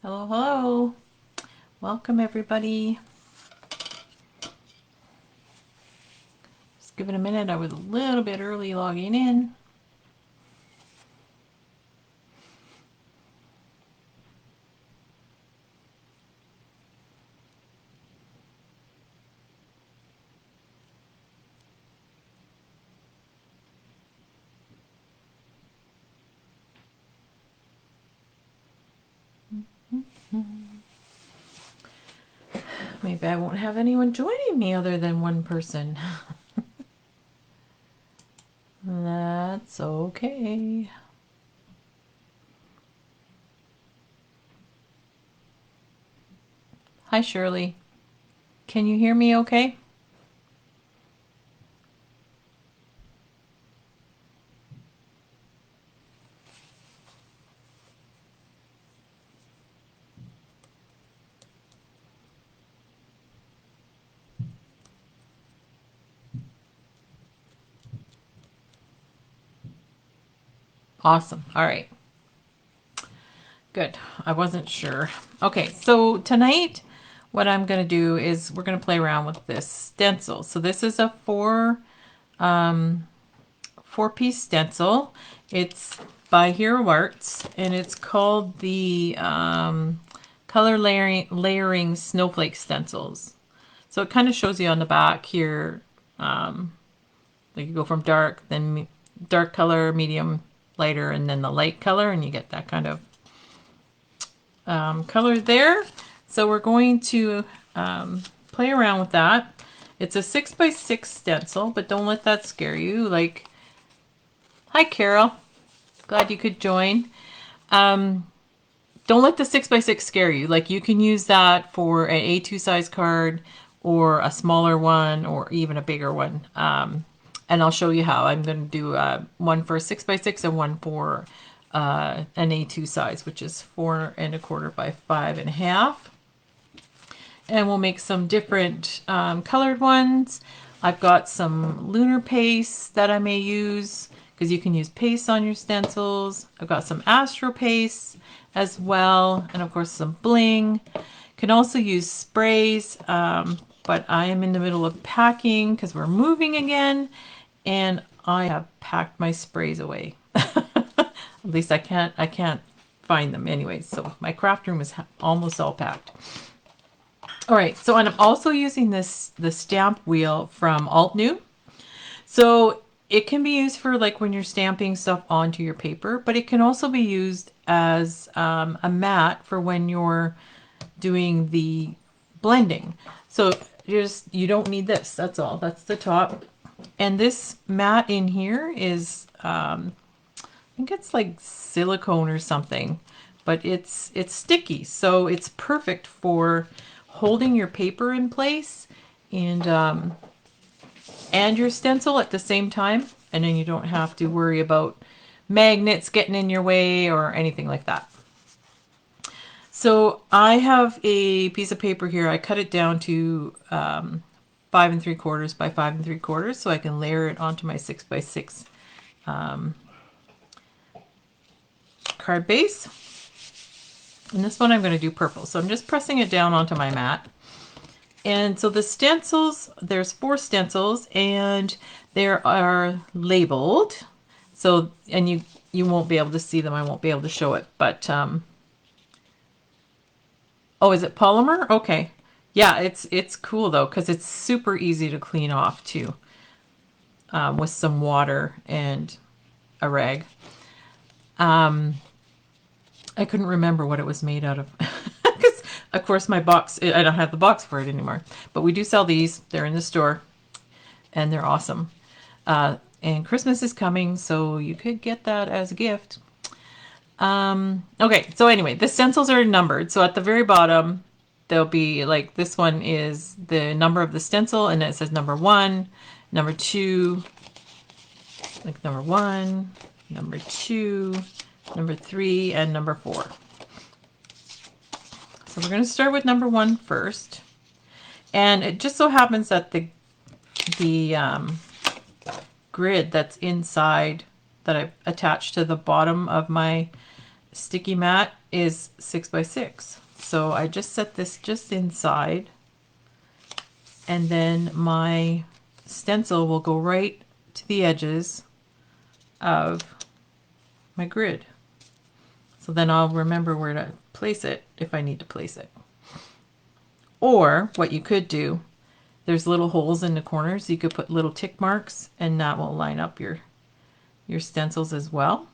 Hello, hello. Welcome, everybody. Just give it a minute. I was a little bit early logging in. Maybe I won't have anyone joining me other than one person. That's okay. Hi, Shirley. Can you hear me okay? Awesome. All right. Good. I wasn't sure. Okay, so tonight what I'm going to do is we're going to play around with this stencil. So this is a four-piece stencil. It's by Hero Arts, and it's called the color layering snowflake stencils. So it kind of shows you on the back here, like you go from dark, then dark color, medium, lighter, and then the light color, and you get that kind of color there. So we're going to play around with that. It's a 6x6 stencil, but don't let that scare you. Like, hi, Carol. Glad you could join. Don't let the 6x6 scare you. Like, you can use that for an A2 size card or a smaller one or even a bigger one. And I'll show you how. I'm going to do one for a 6x6 and one for an A2 size, which is 4¼ by 5½. And we'll make some different colored ones. I've got some lunar paste that I may use, because you can use paste on your stencils. I've got some astro paste as well, and of course some bling. Can also use sprays, but I am in the middle of packing because we're moving again, and I have packed my sprays away. At least I can't find them anyway. So my craft room is almost all packed. All right, so and I'm also using the stamp wheel from Alt New. So it can be used for like when you're stamping stuff onto your paper, but it can also be used as a mat for when you're doing the blending. So you don't need this. That's all. That's the top. And this mat in here is I think it's like silicone or something, but it's sticky, so it's perfect for holding your paper in place and your stencil at the same time, and then you don't have to worry about magnets getting in your way or anything like that. So I have a piece of paper here. I cut it down to 5¾ by 5¾ so I can layer it onto my 6x6 card base. And this one I'm going to do purple. So I'm just pressing it down onto my mat. And so the stencils, there's 4 stencils, and they are labeled. So, and you won't be able to see them. I won't be able to show it, but oh, is it polymer? Okay. Yeah, it's cool though, because it's super easy to clean off too, with some water and a rag. I couldn't remember what it was made out of. Because, of course, my box, I don't have the box for it anymore. But we do sell these. They're in the store. And they're awesome. And Christmas is coming, so you could get that as a gift. Okay, so anyway, the stencils are numbered. So at the very bottom, there'll be, like, this one is the number of the stencil, and it says number 1, number 2, like number 1, number 2, number 3, and number 4. So we're going to start with number 1 first. And it just so happens that the grid that's inside that I've attached to the bottom of my sticky mat is 6 by 6. So I just set this just inside, and then my stencil will go right to the edges of my grid. So then I'll remember where to place it if I need to place it. Or what you could do, there's little holes in the corners. You could put little tick marks, and that will line up your stencils as well,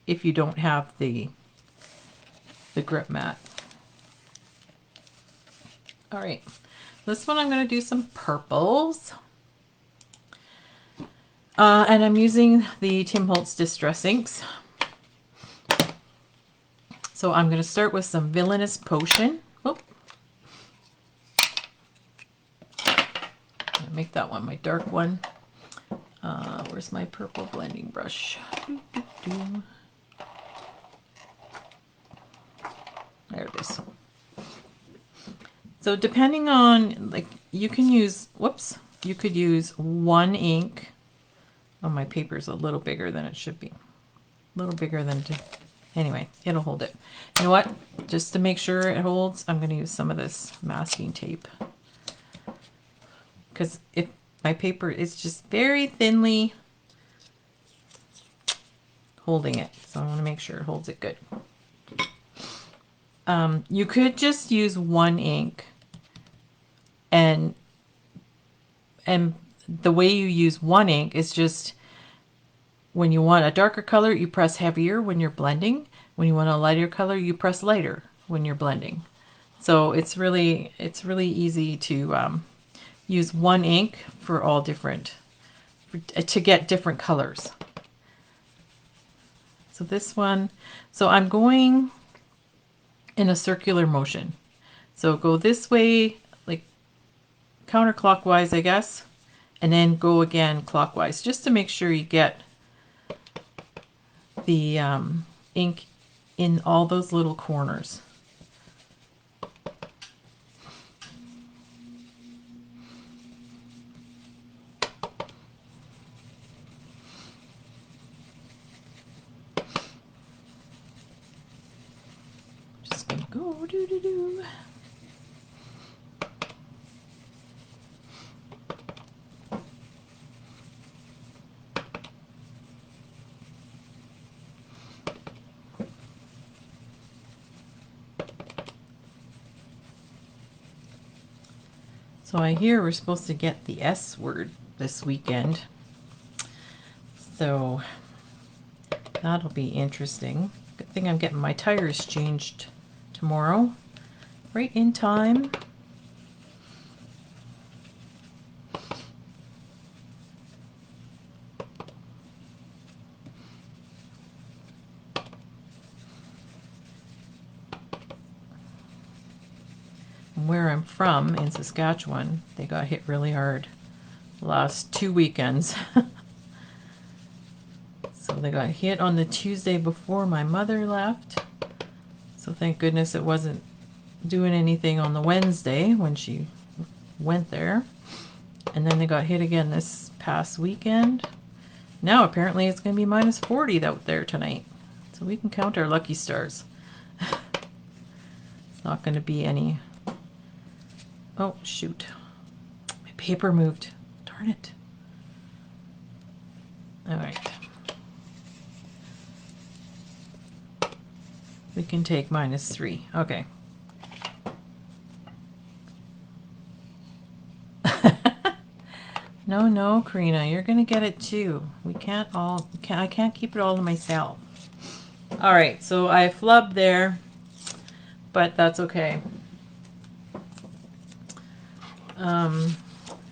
if you don't have the grip mat. All right, this one I'm going to do some purples. And I'm using the Tim Holtz Distress inks. So I'm going to start with some Villainous Potion. Oh. I'll make that one my dark one. Where's my purple blending brush? There it is. So depending on, like, you can use, whoops, you could use one ink. Oh, my paper's a little bigger than it should be. A little bigger than anyway, it'll hold it. You know what? Just to make sure it holds, I'm going to use some of this masking tape. Because if my paper is just very thinly holding it. So I want to make sure it holds it good. You could just use one ink, and the way you use one ink is just when you want a darker color, you press heavier when you're blending. When you want a lighter color, you press lighter when you're blending. So it's really easy to use one ink for all different, to get different colors. So this one, so I'm going in a circular motion. So go this way, like counterclockwise, I guess, and then go again clockwise, just to make sure you get the ink in all those little corners. Just gonna go do. So I hear we're supposed to get the S word this weekend. So that'll be interesting. Good thing I'm getting my tires changed tomorrow, right in time. Where I'm from in Saskatchewan, they got hit really hard the last 2 weekends. So they got hit on the Tuesday before my mother left. So thank goodness it wasn't doing anything on the Wednesday when she went there. And then they got hit again this past weekend. Now apparently it's going to be minus 40 out there tonight. So we can count our lucky stars. It's not going to be any... Oh, shoot. My paper moved. Darn it. All right. We can take minus 3. Okay. No, Karina, you're going to get it too. We can't all... I can't keep it all to myself. All right, so I flubbed there, but that's okay.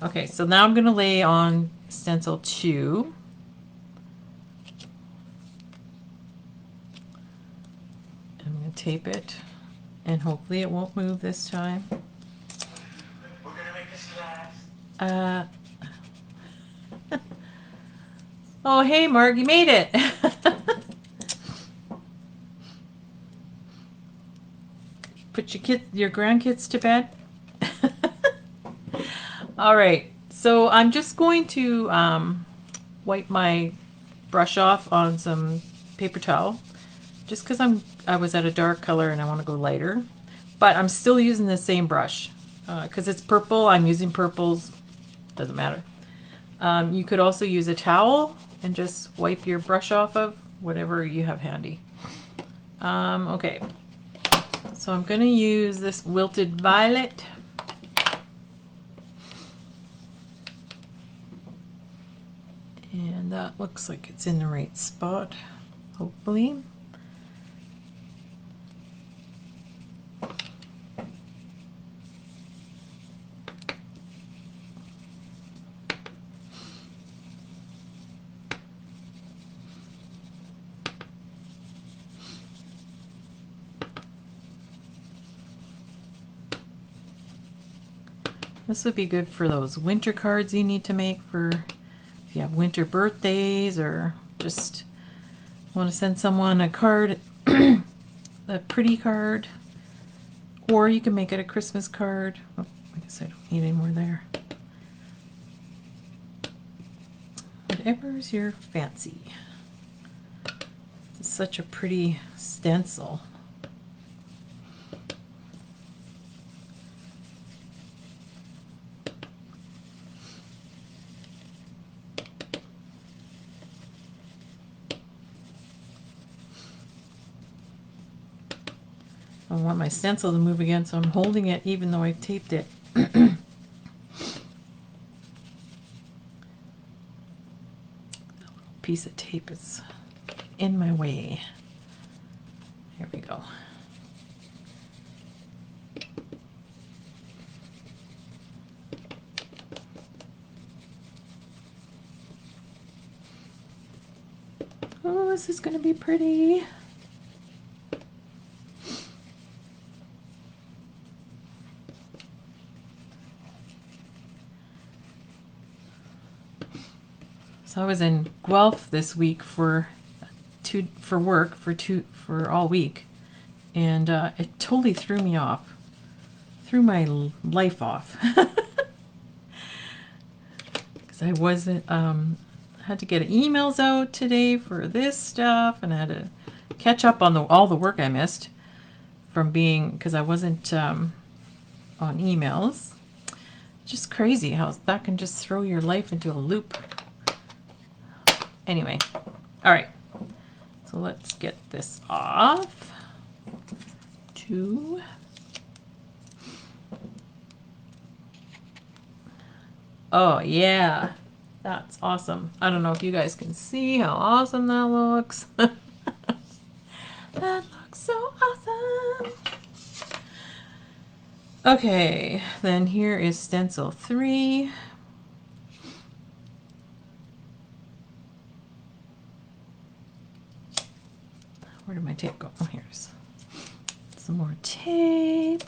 Okay, so now I'm going to lay on stencil 2. I'm going to tape it, and hopefully it won't move this time. We're going to make this last. Oh, hey, Mark, you made it. Put your grandkids to bed. All right, so I'm just going to wipe my brush off on some paper towel, just because I was at a dark color and I want to go lighter, but I'm still using the same brush because it's purple. I'm using purples, doesn't matter. You could also use a towel and just wipe your brush off of whatever you have handy. Okay, so I'm going to use this Wilted Violet. And that looks like it's in the right spot, hopefully. This would be good for those winter cards you need to make for if you have winter birthdays or just want to send someone a card, a pretty card, or you can make it a Christmas card. Oh, I guess I don't need any more there. Whatever's your fancy. It's such a pretty stencil. I want my stencil to move again, so I'm holding it even though I've taped it. A little piece of tape is in my way. Here we go. Oh, this is going to be pretty. So I was in Guelph this week for all week, and it totally threw me off, threw my life off, because I wasn't had to get emails out today for this stuff, and I had to catch up on all the work I missed from being because I wasn't on emails. Just crazy how that can just throw your life into a loop. Anyway, all right, so let's get this off. Oh yeah, that's awesome. I don't know if you guys can see how awesome that looks. That looks so awesome. Okay, then here is stencil 3. Where did my tape go? Oh, here's some more tape.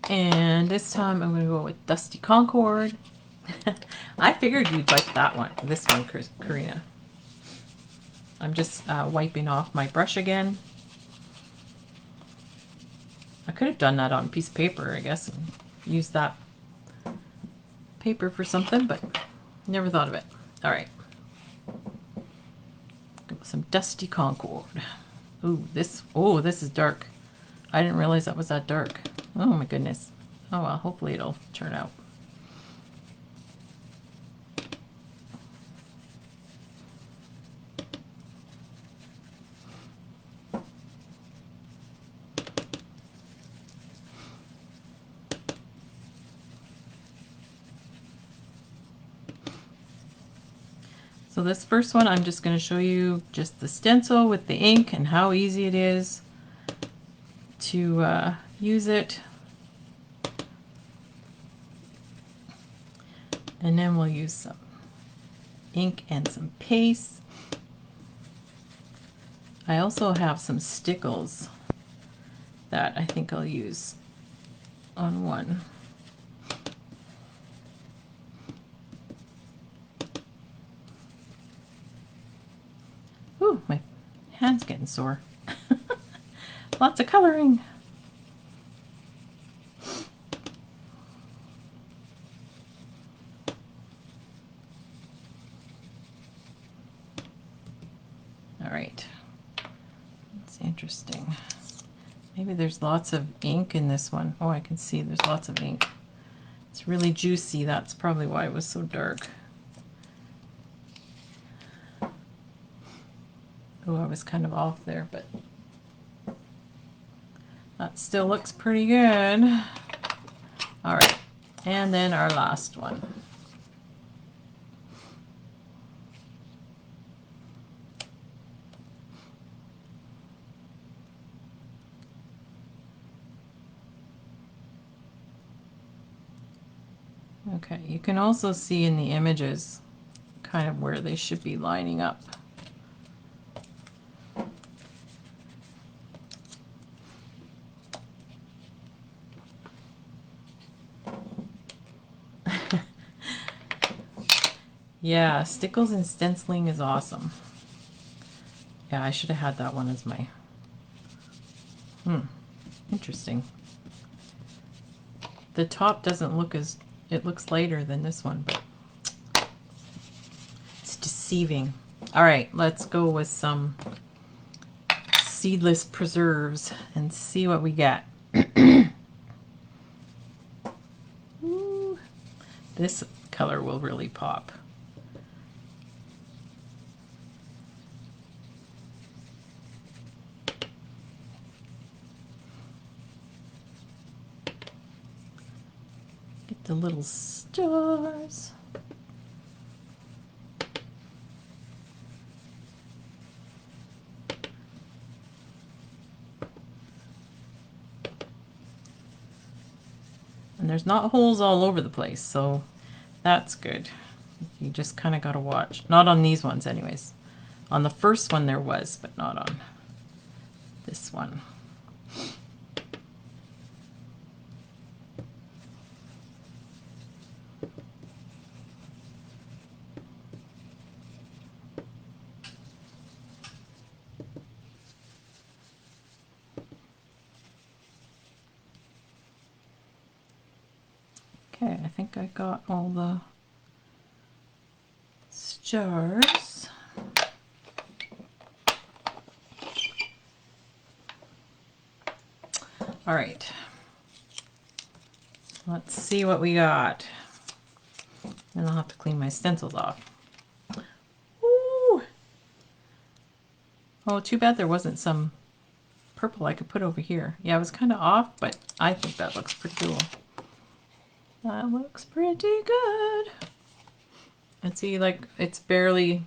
And this time I'm going to go with Dusty Concord. I figured you'd like that one, this one, Karina. I'm just wiping off my brush again. I could have done that on a piece of paper, I guess, and used that paper for something, but never thought of it. All right. Go with some Dusty Concord. Ooh, this is dark. I didn't realize that was that dark. Oh my goodness. Oh well, hopefully it'll turn out. So this first one, I'm just going to show you just the stencil with the ink and how easy it is to use it. And then we'll use some ink and some paste. I also have some stickles that I think I'll use on one. Ooh, my hand's getting sore. Lots of coloring. interesting. Maybe there's lots of ink in this one. Oh, I can see there's lots of ink. It's really juicy. That's probably why it was so dark. Oh, I was kind of off there, but that still looks pretty good. All right, and then our last one. Okay, you can also see in the images kind of where they should be lining up. Yeah, Stickles and Stenciling is awesome. Yeah, I should have had that one as my... Interesting. The top doesn't look as... It looks lighter than this one, but it's deceiving. All right, let's go with some seedless preserves and see what we get. Ooh, this color will really pop. Get the little stars. And there's not holes all over the place, so that's good. You just kind of got to watch. Not on these ones anyways. On the first one there was, but not on this one. Okay, I think I got all the stars. All right, let's see what we got. And I'll have to clean my stencils off. Ooh. Oh, too bad there wasn't some purple I could put over here. Yeah, I was kind of off, but I think that looks pretty cool. That looks pretty good. And see, like, it's barely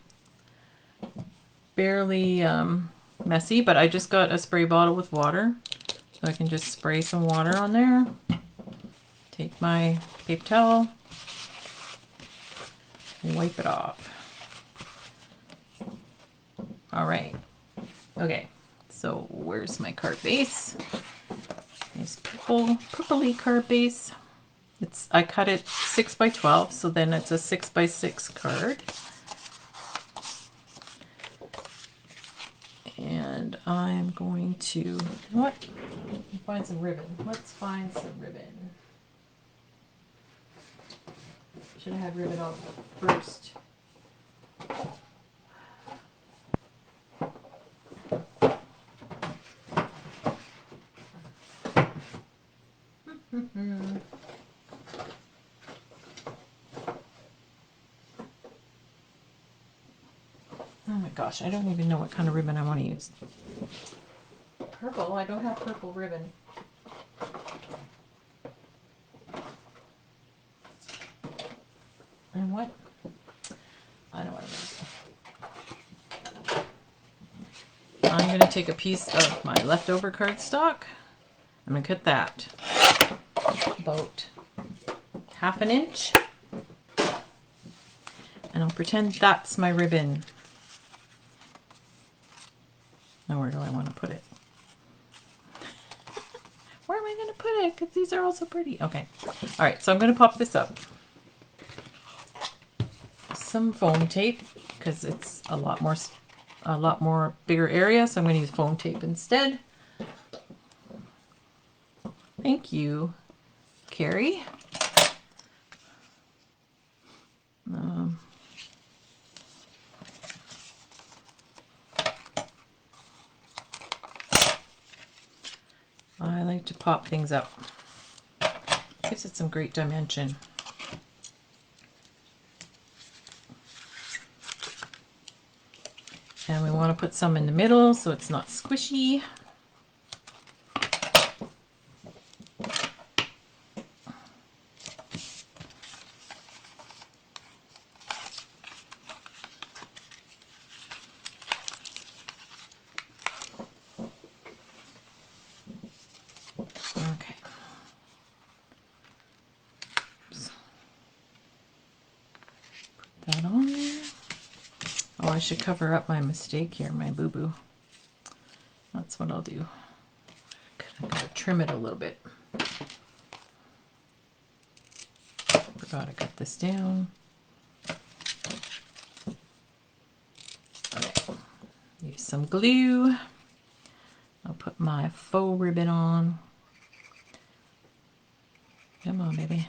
messy, but I just got a spray bottle with water. So I can just spray some water on there. Take my paper towel and wipe it off. All right. Okay, so where's my card base? Nice purpley card base. I cut it 6 by 12, so then it's a 6 by 6 card. And I'm going to, you know what? Find some ribbon. Let's find some ribbon. Should have had ribbon on first. Oh my gosh, I don't even know what kind of ribbon I want to use. Purple? I don't have purple ribbon. And what? I know what I'm going to take a piece of my leftover cardstock. I'm going to cut that about 1/2 inch. And I'll pretend that's my ribbon. Now where do I want to put it? Where am I going to put it? Because these are all so pretty. Okay. All right, so I'm going to pop this up. Some foam tape, because it's a lot more bigger area, so I'm going to use foam tape instead. Thank you, Carrie. pop things up. Gives it some great dimension. And we want to put some in the middle so it's not squishy. Okay. Oops. Put that on there. Oh, I should cover up my mistake here, my boo-boo. That's what I'll do. I'm gonna trim it a little bit. Forgot I got this down. Okay. Use some glue. I'll put my faux ribbon on. Come on, baby.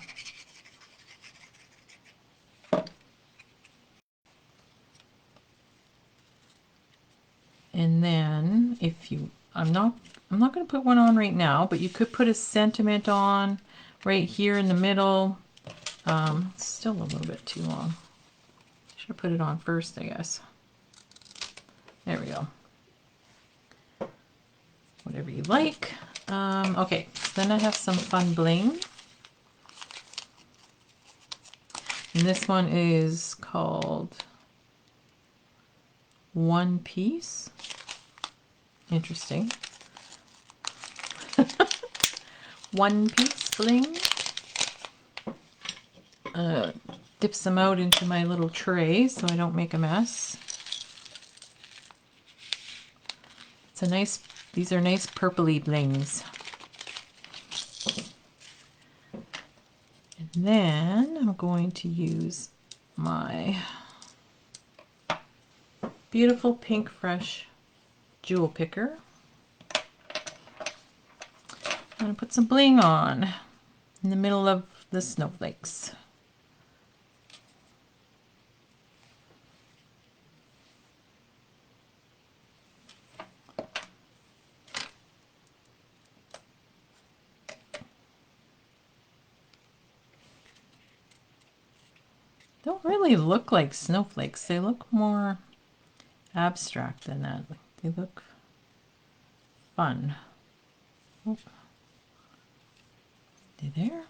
And then if you, I'm not going to put one on right now, but you could put a sentiment on right here in the middle. It's still a little bit too long. Should have put it on first, I guess. There we go. Whatever you like. Okay, so then I have some fun bling. And this one is called One Piece. Interesting. One Piece bling. Dips them out into my little tray so I don't make a mess. It's a nice, these are nice purpley blings. And then I'm going to use my beautiful Pink Fresh jewel picker. I'm going to put some bling on in the middle of the snowflakes. Don't really look like snowflakes. They look more abstract than that. They look fun. Oh. There.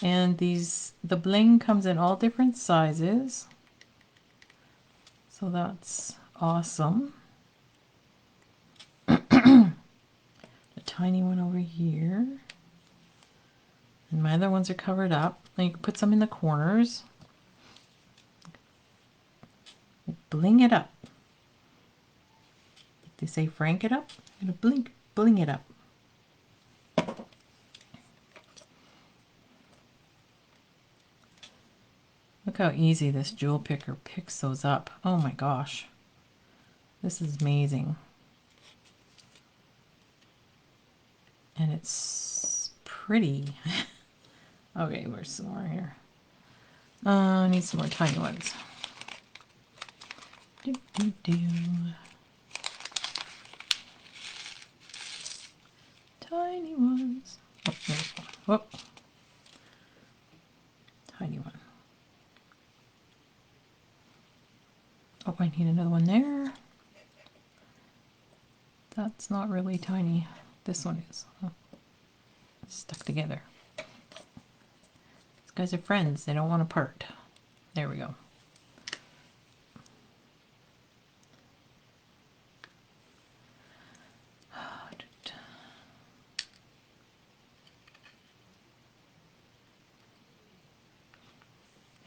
And these, the bling comes in all different sizes. So that's awesome. A tiny one over here. And my other ones are covered up. And you can put some in the corners. Bling it up. They say frank it up. I'm gonna bling it up. Look how easy this jewel picker picks those up. Oh my gosh. This is amazing. And it's pretty. Okay, where's some more here? I need some more tiny ones. Do, do, do. Tiny ones. Oh, there's one. Whoop. Tiny one. Oh, I need another one there. That's not really tiny. This one is. Oh, stuck together. These guys are friends. They don't want to part. There we go.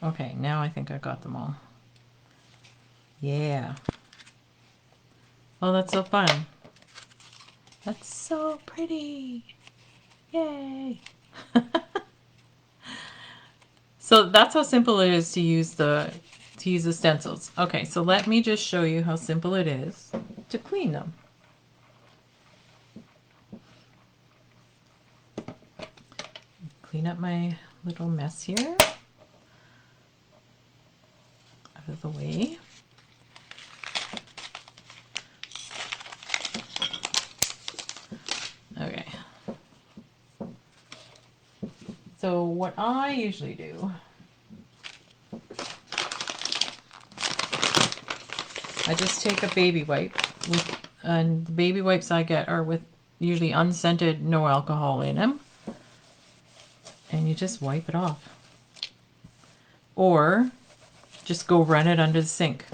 Okay, now I think I got them all. Yeah. Oh, that's so fun. That's so pretty. Yay. So that's how simple it is to use the stencils. Okay, so let me just show you how simple it is to clean them. Clean up my little mess here out of the way. Okay, So what I usually do, I just take a baby wipe and the baby wipes I get are with usually unscented, no alcohol in them. And you just wipe it off. Or just go run it under the sink.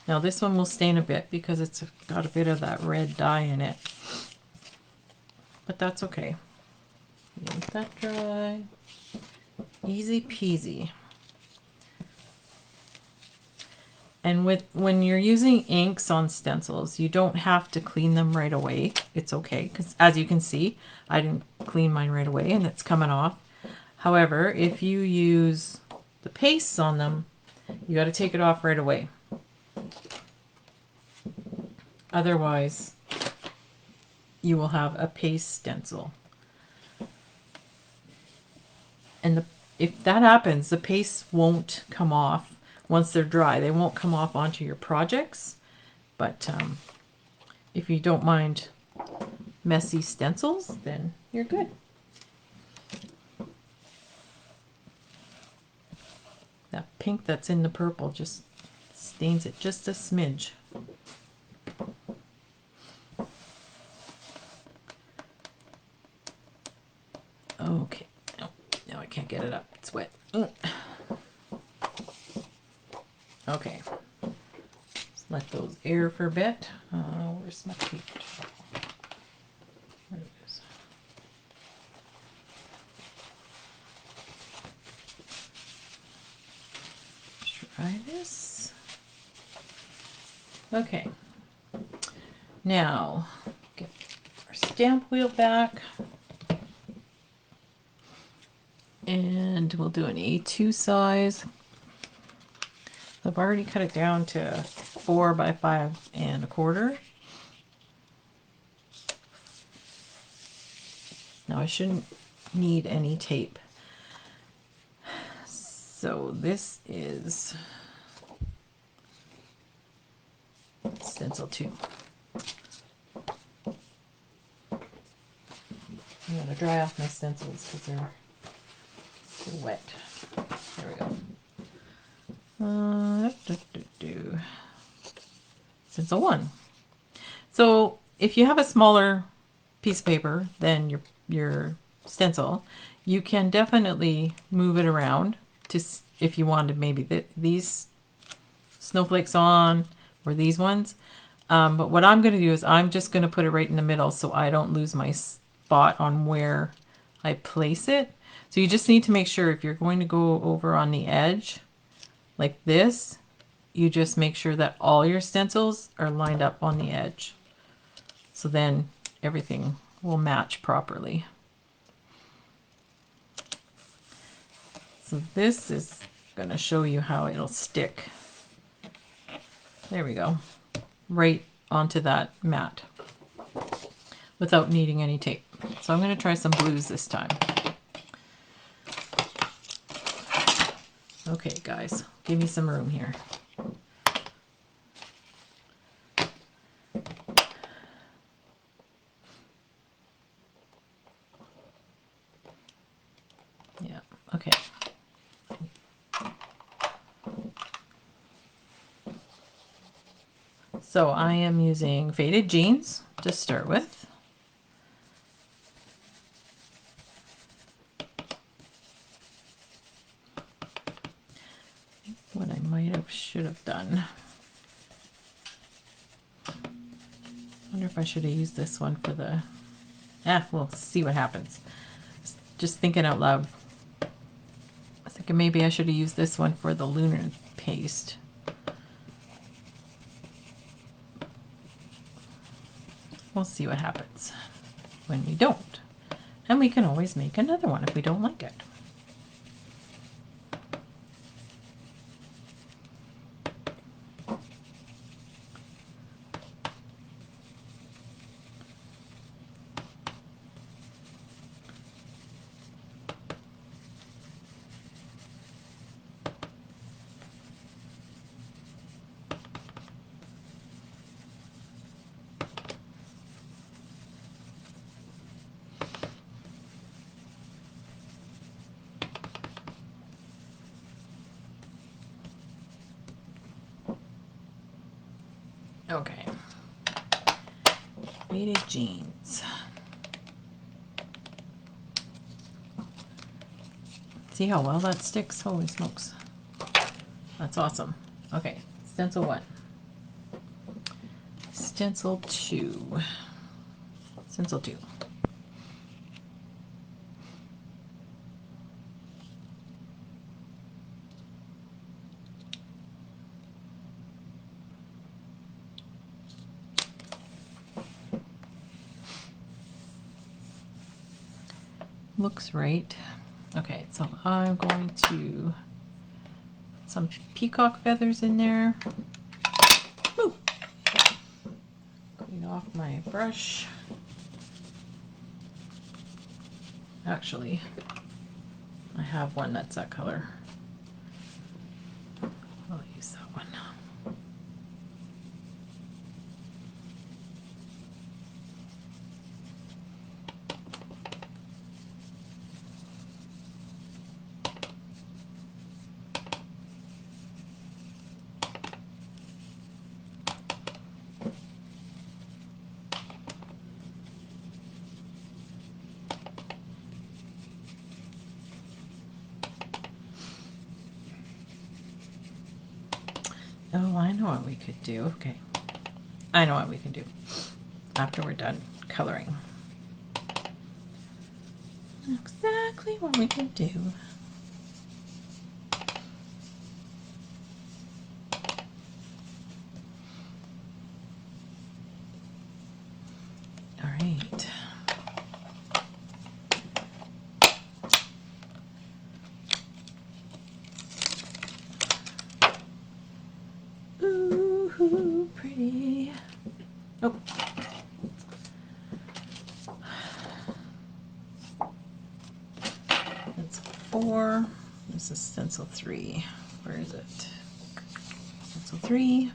Now this one will stain a bit because it's got a bit of that red dye in it. But that's okay. Let that dry. Easy peasy. And when you're using inks on stencils, you don't have to clean them right away. It's okay, because as you can see, I didn't clean mine right away and it's coming off. However, if you use the pastes on them, you got to take it off right away. Otherwise, you will have a paste stencil. And if that happens, the pastes won't come off once they're dry. They won't come off onto your projects. But if you don't mind messy stencils, then you're good. That pink that's in the purple just stains it just a smidge. Okay, no, I can't get it up. It's wet. Okay, just let those air for a bit. Where's my paper towel? There it is. Try this. Okay, now get our stamp wheel back. And we'll do an A2 size. I've already cut it down to 4 by 5 1/4. Now I shouldn't need any tape. So this is stencil 2. I'm going to dry off my stencils because they're wet. There we go. Stencil 1. So if you have a smaller piece of paper than your stencil, you can definitely move it around to if you wanted maybe these snowflakes on or these ones. But what I'm going to do is I'm just going to put it right in the middle so I don't lose my spot on where I place it. So you just need to make sure if you're going to go over on the edge like this, you just make sure that all your stencils are lined up on the edge. So then everything will match properly. So this is going to show you how it'll stick. There we go. Right onto that mat without needing any tape. So I'm going to try some blues this time. Okay, guys, give me some room here. Yeah, okay. So I am using faded jeans to start with. What I should have done. I wonder if I should have used this one for the... we'll see what happens. Just thinking out loud. I was thinking maybe I should have used this one for the lunar paste. We'll see what happens when we don't. And we can always make another one if we don't like it. Okay. Faded jeans. See how well that sticks? Holy smokes. That's awesome. Okay, stencil 1. Stencil 2. Stencil 2. Looks right. Okay, so I'm going to put some peacock feathers in there. Ooh. Clean off my brush. Actually, I have one that's that color. I'll use that one. Oh, I know what we could do. Okay. I know what we can do after we're done coloring. Exactly what we can do. All right. Ooh, pretty. Oh. That's 4. This is stencil 3. Where is it? Stencil 3.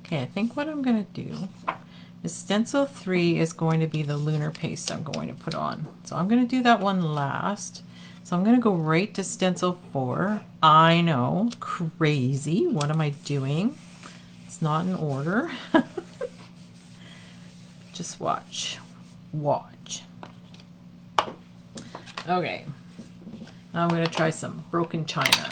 Okay, I think what I'm going to do is stencil 3 is going to be the lunar paste I'm going to put on. So I'm going to do that one last. So I'm going to go right to stencil 4. I know, crazy. What am I doing? It's not in order. Just watch. Watch. Okay. Now I'm going to try some broken china.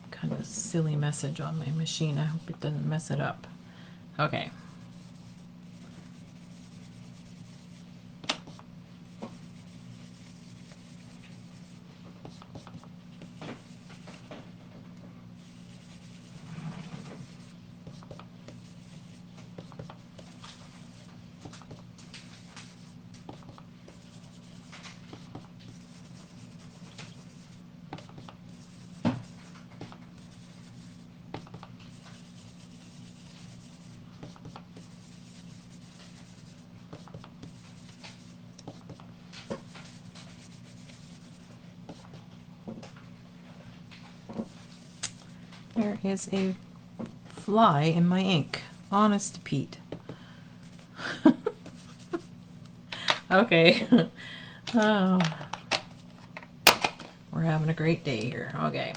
Kind of silly message on my machine. I hope it doesn't mess it up. Okay. There is a fly in my ink. Honest to Pete. Okay. Oh, we're having a great day here. Okay.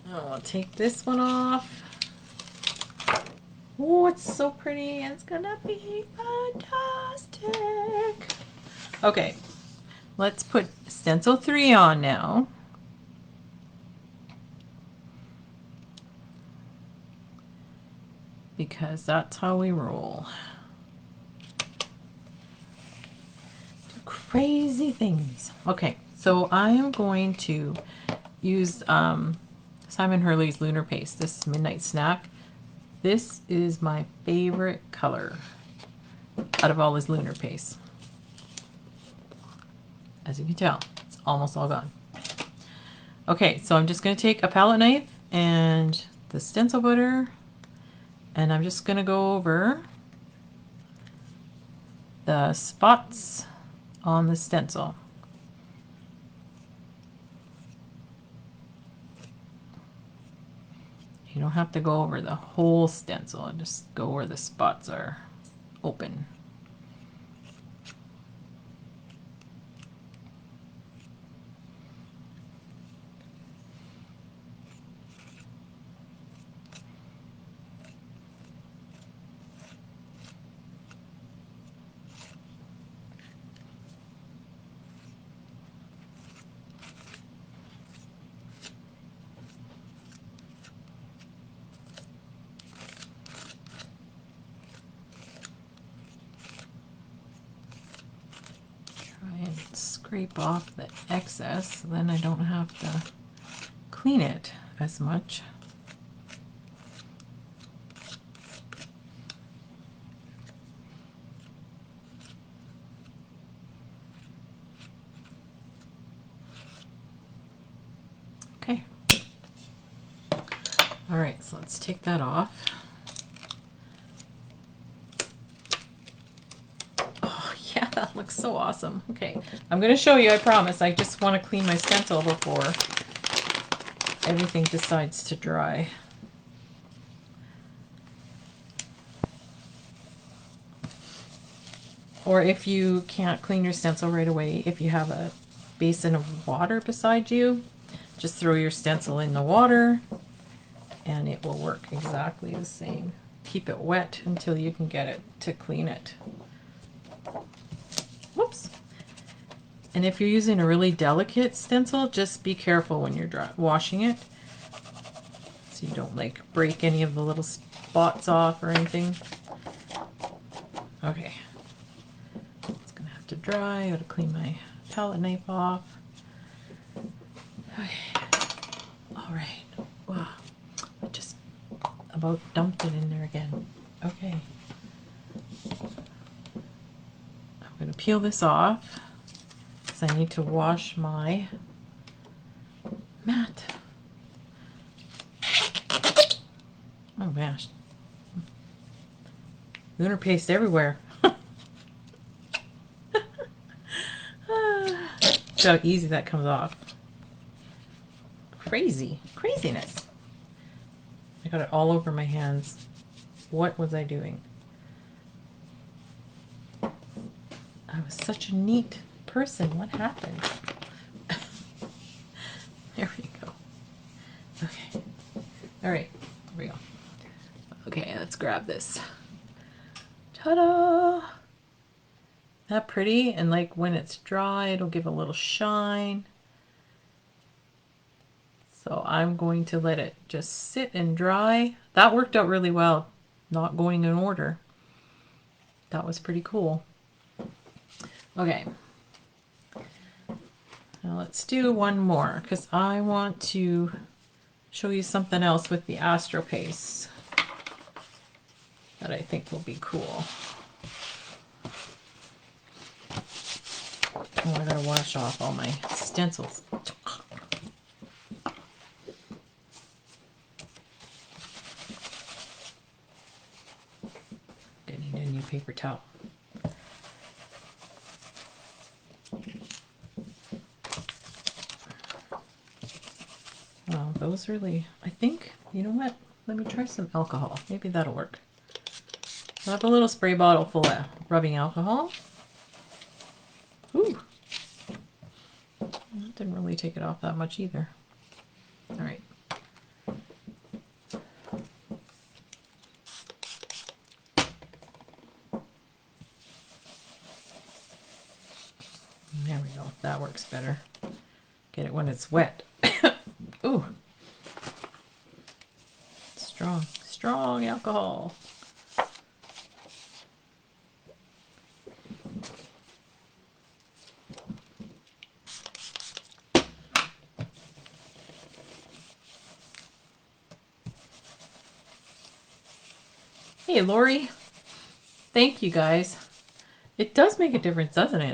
Oh, I'll take this one off. Oh, it's so pretty. It's gonna be fantastic. Okay. Let's put stencil 3 on now. Because that's how we roll. Do crazy things. Okay, so I am going to use Simon Hurley's Lunar Paste. This is Midnight Snack. This is my favorite color out of all his Lunar Paste. As you can tell, it's almost all gone. Okay, so I'm just going to take a palette knife and the stencil butter And I'm just going to go over the spots on the stencil. You don't have to go over the whole stencil, just go where the spots are open. And scrape off the excess, then I don't have to clean it as much. Okay. All right, so let's take that off. Yeah, that looks so awesome. Okay, I'm going to show you, I promise. I just want to clean my stencil before everything decides to dry. Or if you can't clean your stencil right away, if you have a basin of water beside you, just throw your stencil in the water and it will work exactly the same. Keep it wet until you can get it to clean it. Whoops. And if you're using a really delicate stencil, just be careful when you're washing it, so you don't like break any of the little spots off or anything. Okay, it's gonna have to dry. I gotta clean my palette knife off. Okay. All right. Wow, I just about dumped it in there again. Okay, I'm gonna peel this off. I need to wash my mat. Oh gosh. Lunar paste everywhere. See how easy that comes off. Craziness. I got it all over my hands. What was I doing? I was such a neat person. What happened? There we go. Okay. All right. Here we go. Okay, let's grab this. Ta-da! That pretty? And like when it's dry, it'll give a little shine. So I'm going to let it just sit and dry. That worked out really well, not going in order. That was pretty cool. Okay. Now let's do one more because I want to show you something else with the Astro Paste that I think will be cool. Oh, I gotta wash off all my stencils. I need a new paper towel. Well, those really, I think, you know what? Let me try some alcohol. Maybe that'll work. I have a little spray bottle full of rubbing alcohol. Ooh. That didn't really take it off that much either. All right. There we go. That works better. Get it when it's wet. Ooh. Strong alcohol. Hey, Lori. Thank you guys. It does make a difference, doesn't it?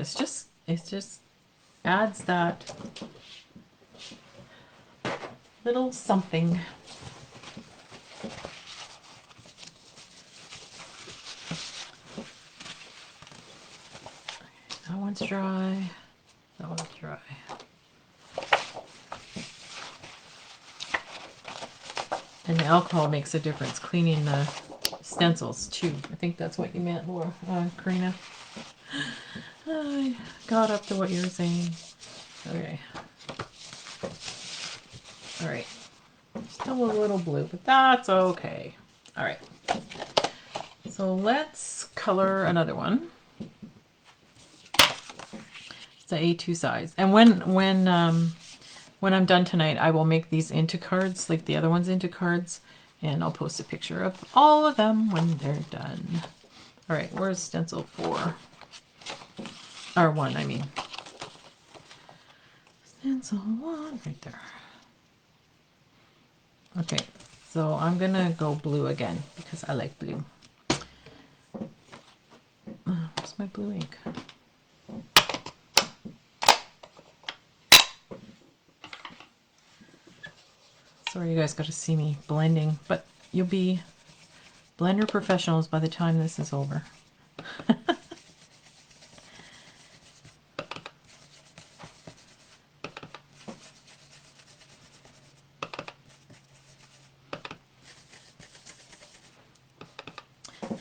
It just adds that little something. one's dry. That one's dry. And the alcohol makes a difference cleaning the stencils too. I think that's what you meant, Laura, Karina. I got up to what you were saying. Okay. All right. Still a little blue, but that's okay. All right. So let's color another one. It's the A2 size. And when I'm done tonight, I will make these into cards, like the other ones into cards, and I'll post a picture of all of them when they're done. All right, where's stencil 4? Or 1, I mean. Stencil 1, right there. Okay, so I'm gonna go blue again because I like blue. Where's my blue ink? Sorry, you guys got to see me blending, but you'll be blender professionals by the time this is over.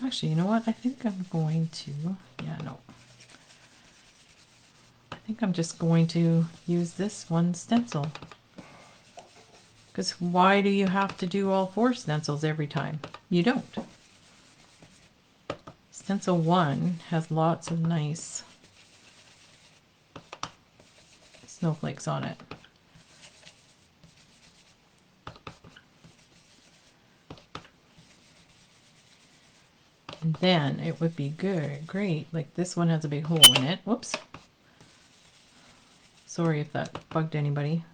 Actually, you know what? I think I'm going to, yeah, no. I think I'm just going to use this one stencil. Because why do you have to do all 4 stencils every time? You don't. Stencil 1 has lots of nice snowflakes on it. And then it would be great, like this one has a big hole in it. Whoops. Sorry if that bugged anybody.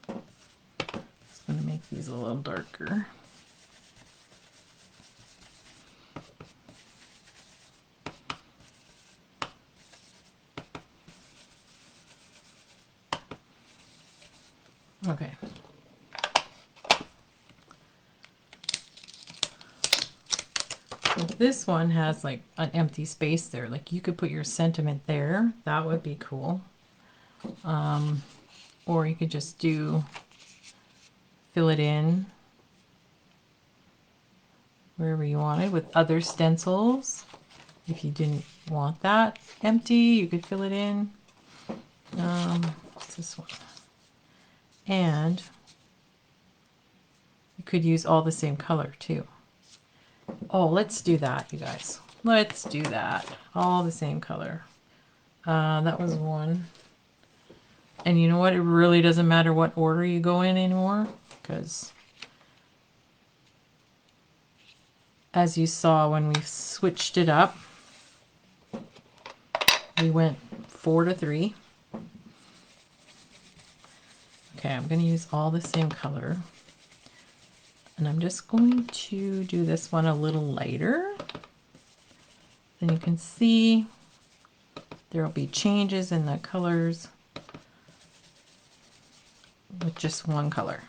Just going to make these a little darker. Okay. So this one has like an empty space there. Like you could put your sentiment there. That would be cool. Or you could just fill it in wherever you wanted with other stencils. If you didn't want that empty, you could fill it in. What's this one? And you could use all the same color too. Oh, let's do that, you guys. Let's do that. All the same color. That was 1. And you know what? It really doesn't matter what order you go in anymore, because as you saw when we switched it up, we went 4 to 3. Okay, I'm going to use all the same color. And I'm just going to do this one a little lighter. Then you can see there will be changes in the colors with just one color.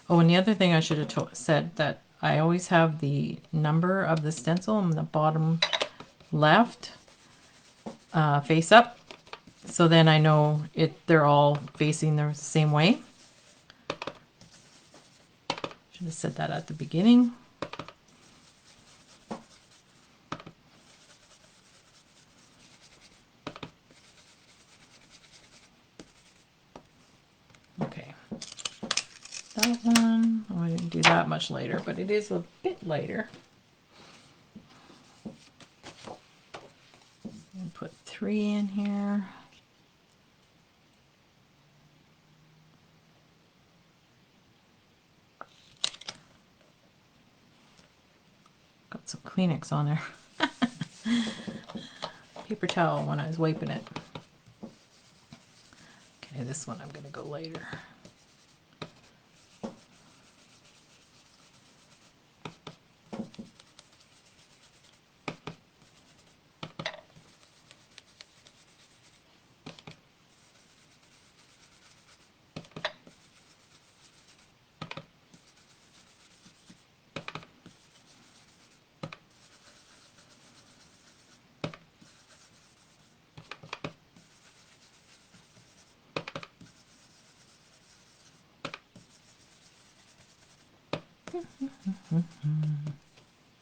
Oh, and the other thing I should have said that I always have the number of the stencil on the bottom left face up. So then I know they're all facing the same way. Should have said that at the beginning. Okay. That one, oh, I didn't do that much lighter, but it is a bit lighter. And put 3 in here. Got some Kleenex on there. Paper towel when I was wiping it. Okay, this one I'm going to go lighter.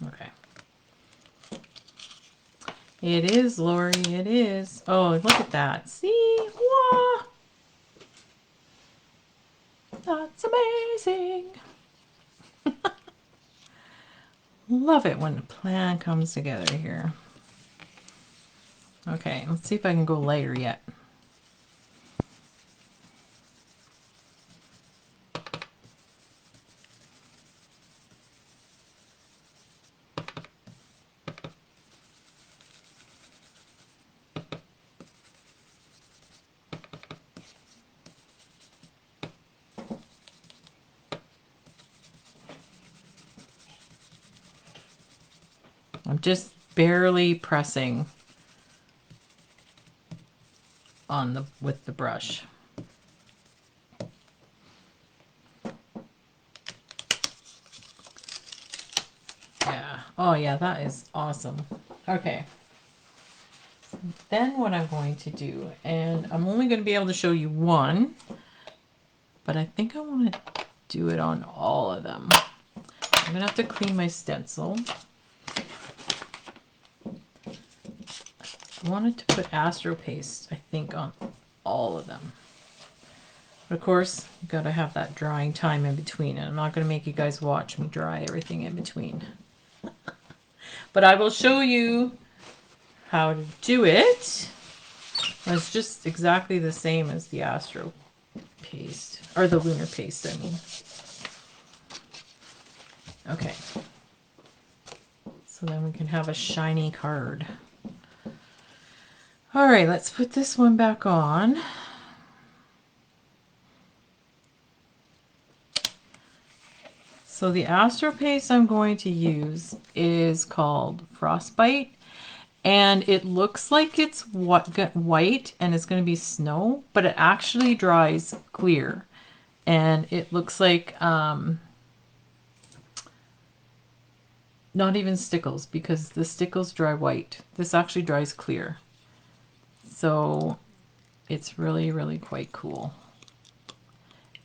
Okay. It is, Lori, it is. Oh, look at that. See? Whoa! That's amazing. Love it when a plan comes together here. Okay, let's see if I can go lighter yet. I'm just barely pressing on the with the brush. Yeah. Oh yeah, that is awesome. Okay. Then what I'm going to do, and I'm only going to be able to show you one, but I think I want to do it on all of them. I'm going to have to clean my stencil. I wanted to put Astro Paste, I think, on all of them. But of course, you got to have that drying time in between, and I'm not going to make you guys watch me dry everything in between. But I will show you how to do it. It's just exactly the same as the Astro Paste, or the Lunar Paste, I mean. Okay. So then we can have a shiny card. All right, let's put this one back on. So the Astro Paste I'm going to use is called Frostbite, and it looks like it's white and it's going to be snow, but it actually dries clear, and it looks like not even stickles, because the stickles dry white. This actually dries clear. So it's really, really quite cool.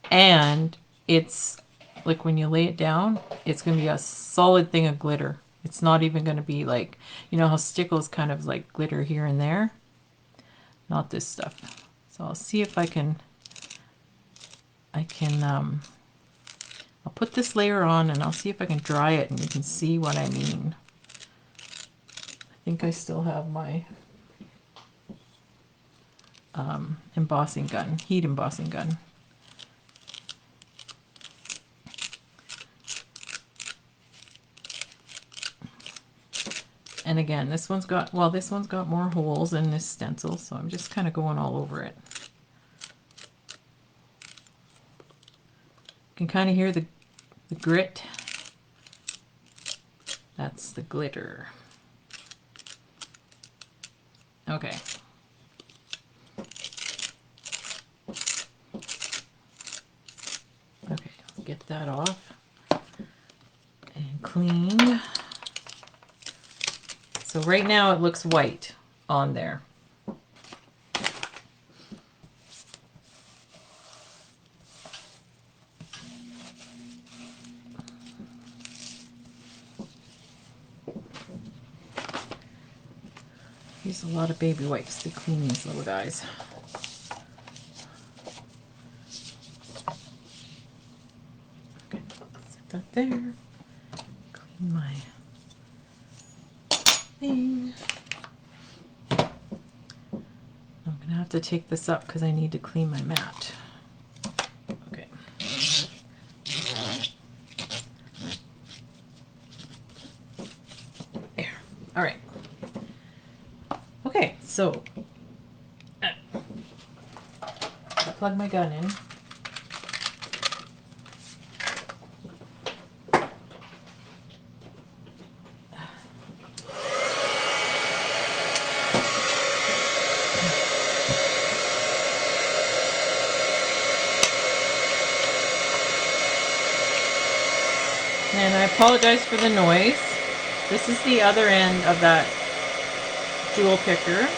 And it's like when you lay it down, it's going to be a solid thing of glitter. It's not even going to be like, you know how stickles kind of like glitter here and there? Not this stuff. So I'll see if I can I'll put this layer on and I'll see if I can dry it and you can see what I mean. I think I still have my embossing gun, heat embossing gun. And again, this one's got more holes in this stencil, so I'm just kind of going all over it. You can kind of hear the grit. That's the glitter. Okay. Okay, I'll get that off and clean. So right now it looks white on there. Use a lot of baby wipes to clean these little guys. Okay, set that there. Clean my thing. I'm gonna have to take this up because I need to clean my mat. Okay. There. All right. Okay, so I'll plug my gun in. And I apologize for the noise. This is the other end of that jewel picker.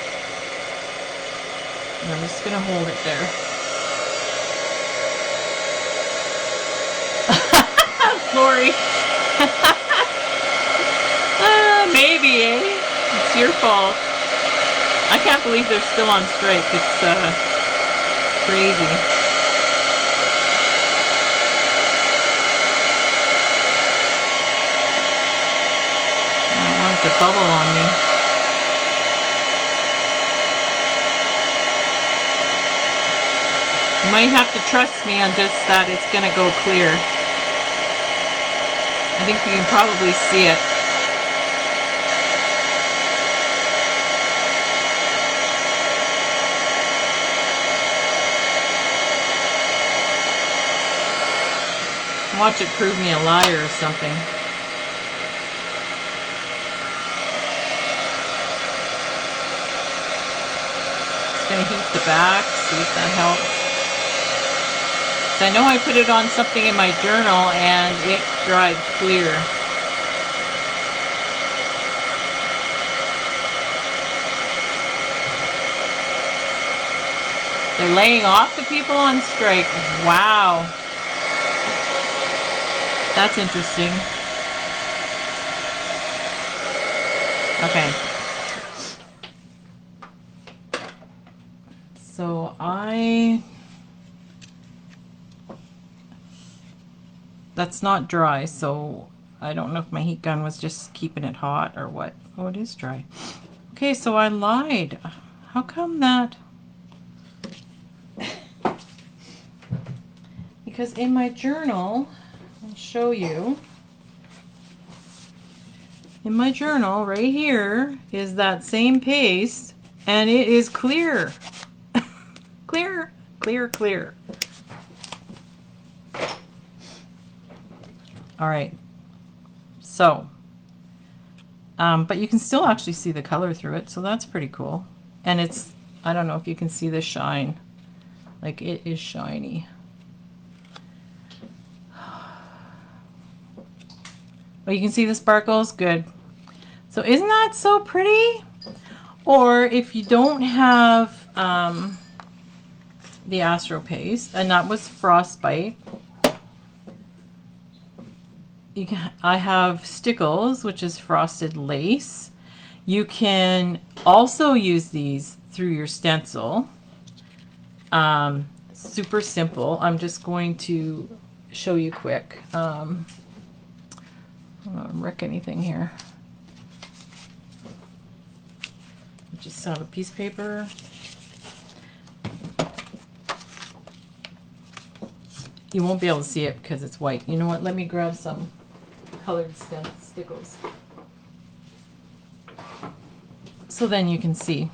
And I'm just going to hold it there. glory. Maybe, eh? It's your fault. I can't believe they're still on strike. It's crazy. I don't want it to bubble on me. You might have to trust me on just that it's going to go clear. I think you can probably see it. Watch it prove me a liar or something. Just gonna heat the back, see if that helps. I know I put it on something in my journal and it dried clear. They're laying off the people on strike. Wow. That's interesting. Okay. So that's not dry, so I don't know if my heat gun was just keeping it hot or what. Oh, it is dry. Okay, so I lied. How come that? Because in my journal, I'll show you. In my journal, right here, is that same paste, and it is clear. Clear, clear, clear. All right. So, but you can still actually see the color through it, so that's pretty cool. And it's, I don't know if you can see the shine. Like, it is shiny. Oh, you can see the sparkles? Good. So isn't that so pretty? Or if you don't have the Astro Paste, and that was Frostbite, I have Stickles, which is frosted lace. You can also use these through your stencil. Super simple. I'm just going to show you quick. I don't want to wreck anything here. Just have a piece of paper. You won't be able to see it because it's white. You know what? Let me grab some colored stickles. So then you can see.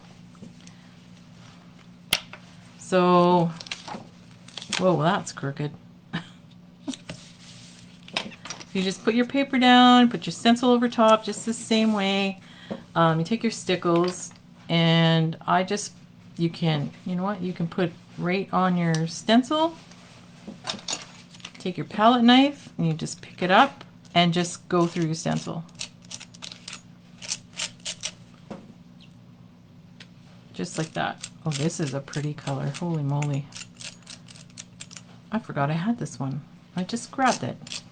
So, whoa, that's crooked. You just put your paper down, put your stencil over top just the same way. You take your stickles, and you can, you know what, you can put right on your stencil. Take your palette knife, and you just pick it up and just go through your stencil. Just like that. Oh, this is a pretty color. Holy moly. I forgot I had this one. I just grabbed it.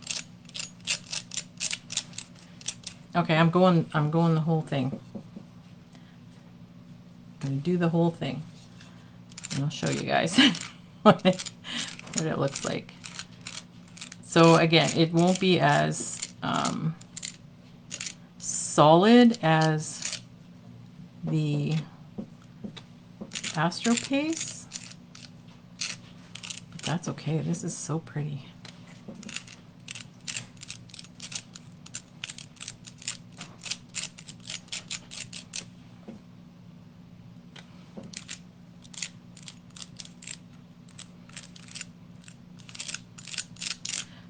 Okay, I'm going the whole thing. I'm going to do the whole thing. And I'll show you guys what it looks like. So again, it won't be as solid as the Astro Paste, but that's okay. This is so pretty.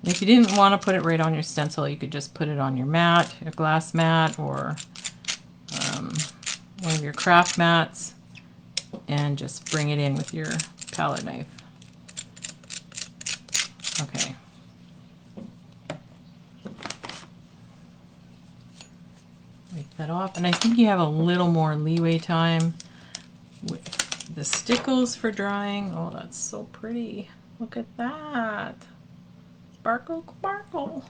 If you didn't want to put it right on your stencil, you could just put it on your mat, your glass mat, or one of your craft mats, and just bring it in with your palette knife. Okay. Wipe that off. And I think you have a little more leeway time with the stickles for drying. Oh, that's so pretty. Look at that. Sparkle, sparkle.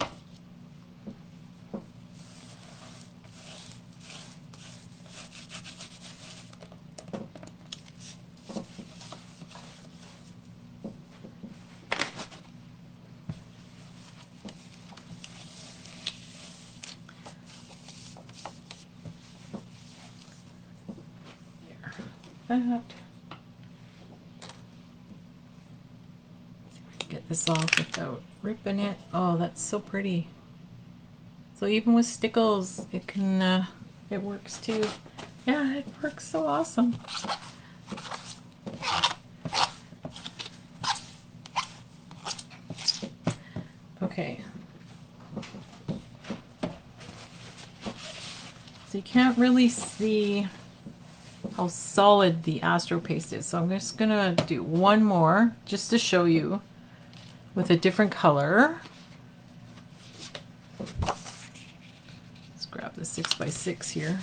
that. Get this off without ripping it. Oh, that's so pretty. So even with stickles, it can, it works too. Yeah, it works so awesome. Okay. So you can't really see how solid the Astro Paste is. So I'm just gonna do one more just to show you with a different color. Let's grab the 6x6 here.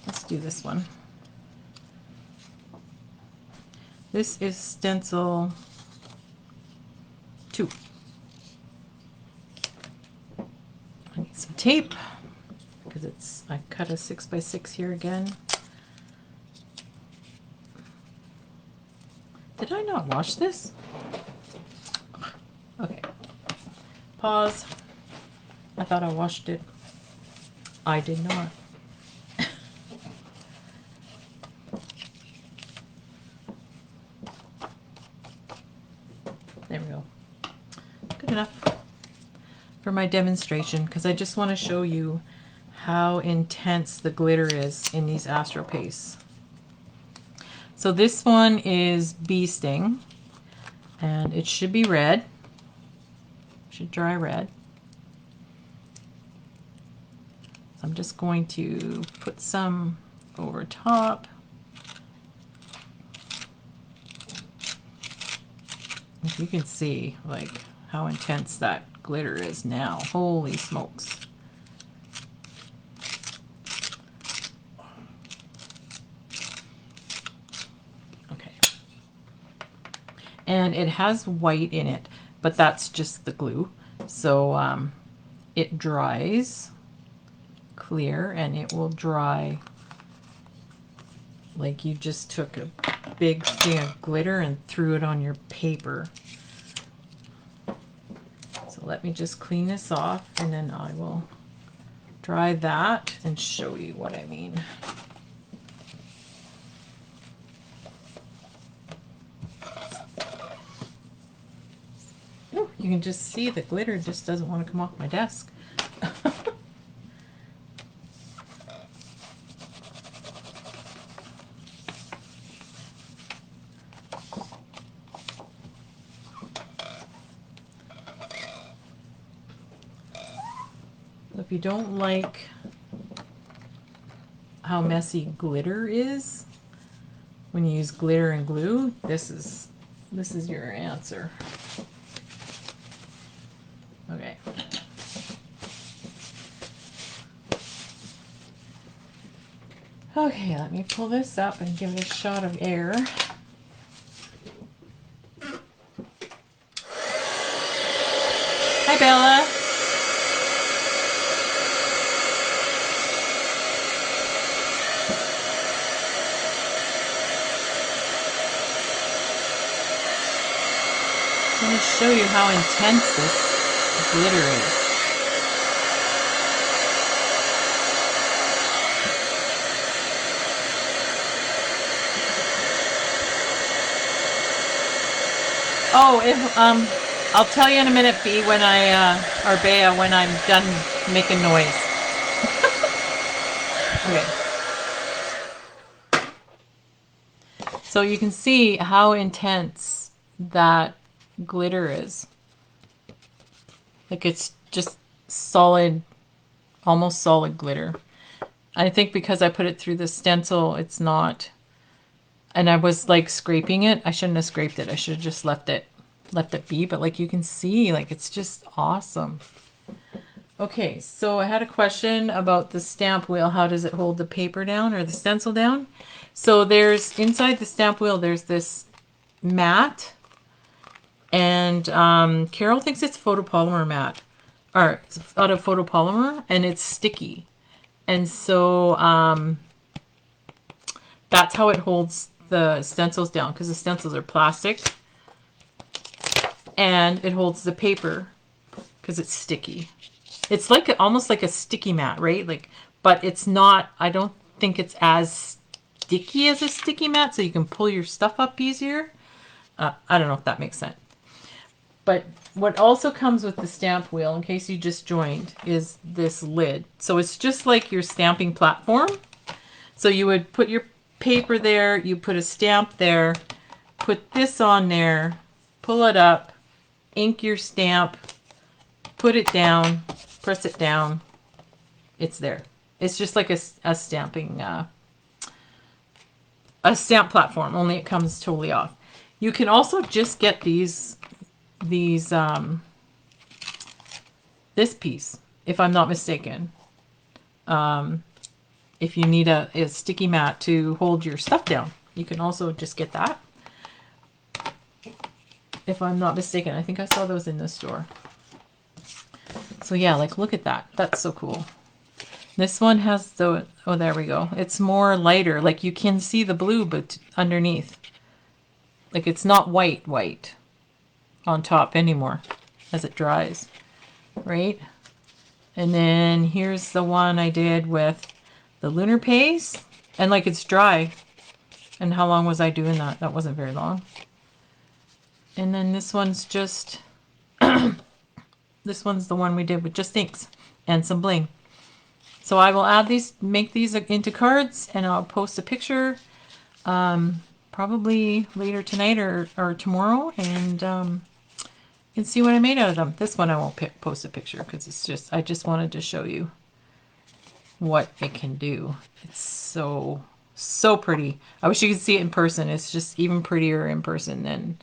Let's do this one. This is stencil 2. I need some tape because I cut a 6x6 here again. Did I not wash this? Okay. Pause. I thought I washed it. I did not. There we go. Good enough for my demonstration because I just want to show you how intense the glitter is in these Astro Pastes. So this one is Bee Sting and it should be red. Should dry red. So I'm just going to put some over top. You can see like how intense that glitter is now. Holy smokes. Okay. And it has white in it, but that's just the glue. So it dries clear and it will dry like you just took a big thing of glitter and threw it on your paper. So let me just clean this off and then I will dry that and show you what I mean. Ooh, you can just see the glitter just doesn't want to come off my desk. If you don't like how messy glitter is when you use glitter and glue, this is your answer. Okay. Okay, let me pull this up and give it a shot of air. Hi, Bella. I'm going to show you how intense this glitter is. Oh, I'll tell you in a minute, B, when or Bea, when I'm done making noise. Okay. So you can see how intense that glitter is. Like it's just solid, almost solid glitter. I think because I put it through the stencil, it's not, and I was like scraping it. I shouldn't have scraped it. I should have just left it be, but like you can see, like it's just awesome. Okay, so I had a question about the stamp wheel. How does it hold the paper down or the stencil down? So there's, inside the stamp wheel, there's this mat. And Carol thinks it's photopolymer mat, or it's out of photopolymer, and it's sticky. And so that's how it holds the stencils down, because the stencils are plastic. And it holds the paper because it's sticky. It's like almost like a sticky mat, right? Like, but it's not, I don't think it's as sticky as a sticky mat, so you can pull your stuff up easier. I don't know if that makes sense. But what also comes with the stamp wheel, in case you just joined, is this lid. So it's just like your stamping platform. So you would put your paper there, you put a stamp there, put this on there, pull it up, ink your stamp, put it down, press it down, it's there. It's just like a stamping, a stamp platform, only it comes totally off. You can also just get these this piece, if I'm not mistaken. If you need a sticky mat to hold your stuff down, you can also just get that. If I'm not mistaken, I think I saw those in the store. So yeah, like look at that. That's so cool. This one has the, oh, there we go. It's more lighter. Like you can see the blue, but underneath. Like it's not white on top anymore as it dries, right? And then here's the one I did with the lunar paste, and like it's dry. And how long was I doing that? That wasn't very long. And then this one's just, this one's the one we did with just inks and some bling. So I will add these, make these into cards, and I'll post a picture probably later tonight or tomorrow, and you can see what I made out of them. This one I won't post a picture because it's just, I just wanted to show you what it can do. It's so pretty. I wish you could see it in person. It's just even prettier in person than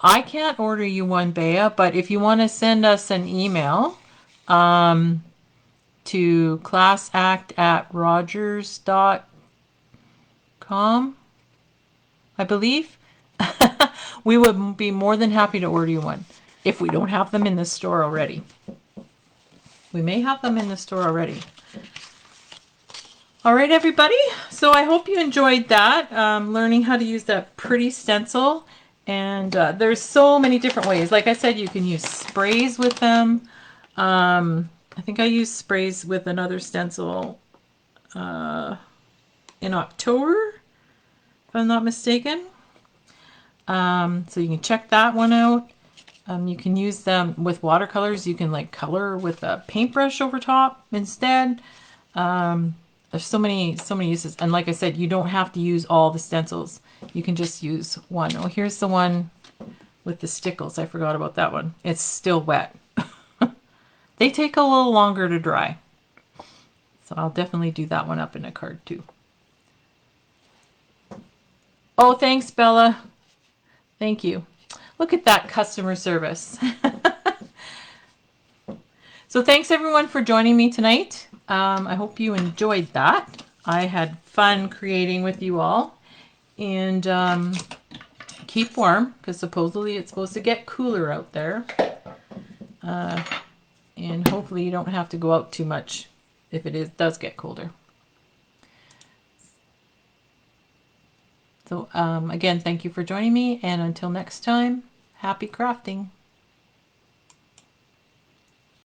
I can't order you one, Bea, but if you want to send us an email to classact@rogers.com, I believe, we would be more than happy to order you one if we don't have them in the store already. We may have them in the store already. All right, everybody. So I hope you enjoyed that, learning how to use that pretty stencil. And there's so many different ways. Like I said, you can use sprays with them. I think I used sprays with another stencil in October, if I'm not mistaken. So you can check that one out. You can use them with watercolors. You can like color with a paintbrush over top instead. There's so many uses. And like I said, you don't have to use all the stencils. You can just use one. Oh, here's the one with the stickles. I forgot about that one. It's still wet. They take a little longer to dry. So I'll definitely do that one up in a card too. Oh, thanks, Bella. Thank you. Look at that customer service. So thanks everyone for joining me tonight. I hope you enjoyed that. I had fun creating with you all. And keep warm, because supposedly it's supposed to get cooler out there. And hopefully you don't have to go out too much if it does get colder. So again, thank you for joining me, and until next time, happy crafting.